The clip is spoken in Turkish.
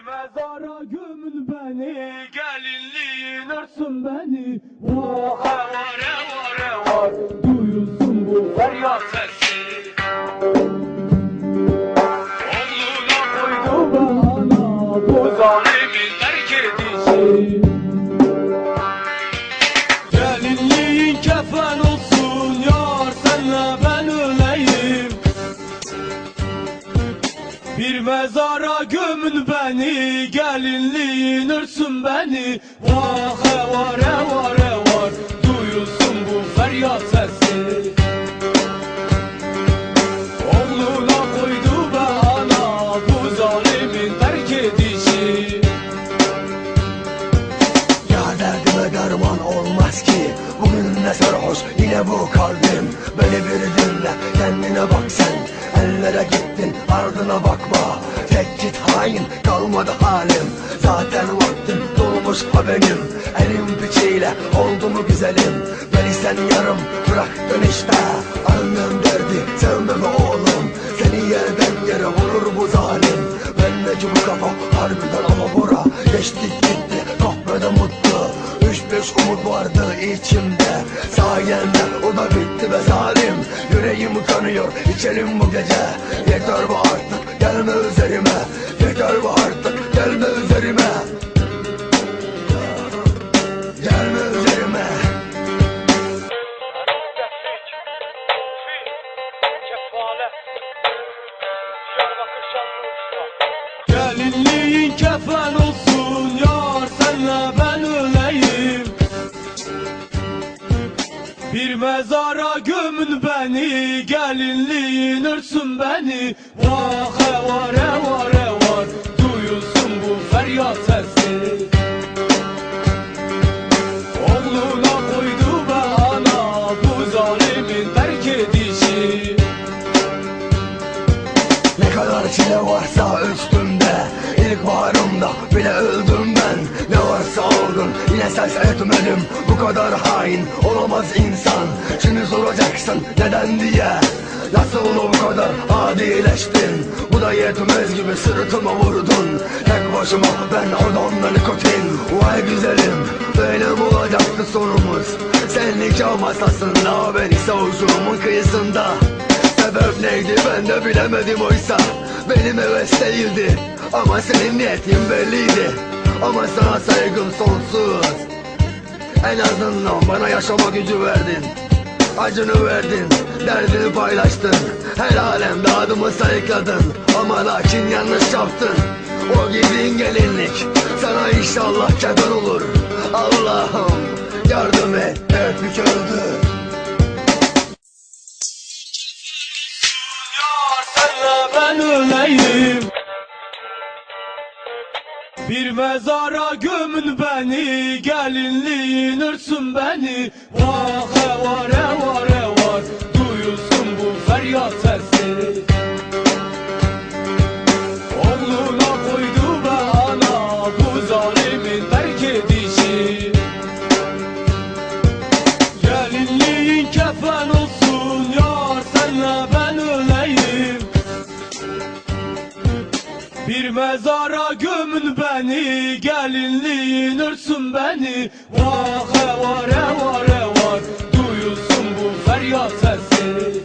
Bir mezara gömün beni, gelinliğin örsün beni. Vare vare vare var, duyulsun bu feryat sesi. Oğluna koydu bana bu zalimin terk edişi. Gelinliğin kefen olsun yar, senle ben öleyim. Bir mezara gömün beni, gelinliğin örsün beni. Vare vare vare var, duyulsun bu feryat sesi. Oğluna koydu bana bu zalimin terk edişi. Ya derdime derman olmaz ki, bugün ne sarhoş yine bu kalbim. Beni bir dinle, kendine bak sen. Ellere gittin, ardına bakma. Tek git hain, kalmadı halim. Zaten vaktim dolmuş ha benim. Elim piçiyle oldu mu güzelim. Beni sen yarım bıraktın işte. Annem derdi sevme be oğlum. Seni yerden yere vurur bu zalim. Bendeki bu kafa harbiden alabora. Geçtik gitti kahvede mutlu. 3-5 umut vardı içimde. Sayende o da bitti be zalim. Yüreğim kanıyor, içelim bu gece. Yeter bu artık, gelme üzerime. Yeter bu artık, gelme üzerime. Gelme üzerime. Gelinliğin kefen olsun yar, senle ben öleyim. Bir mezara gömün beni, gelinliğin örsün beni. Vare vare vare var, duyulsun bu feryat sesi. Oğluna koydu bana bu zalimin terk edişi. Ne kadar çile varsa üstümde, İlkbaharımda bile öldüm ben. Ne varsa oldun, yine ses etmedim. Bu kadar hain olamaz insan. Şimdi soracaksın neden diye. Nasıl bu kadar adileştin? Bu da yetmez gibi sırtıma vurdun. Tek başıma ben odamda nikotin. Vay güzelim, böyle mi olacaktı sonumuz? Sen nikah masasında, ben ise uçurumun kıyısında. Sebep neydi ben de bilemedim oysa. Benim heves değildi ama senin niyetin belliydi. Ama sana saygım sonsuz. En azından bana yaşama gücü verdin. Acını verdin, derdini paylaştın. Her alemde adımı sayıkladın. Ama lakin yanlış yaptın. O giydiğin gelinlik sana inşallah kefen olur. Allah'ım yardım et, öpük öldü. Ben öleyim. Bir mezara gömün beni, gelinliğin örsün beni. Vare vare vare var, duyulsun bu feryat sesi. Oğluna koydu bana bu zalimin terk edişi. Gelinliğin kefen olsun yar, senle ben öleyim. Bir mezara gömün beni, gelinliğin örsün beni. Vare vare vare var, duyulsun bu feryat sesi.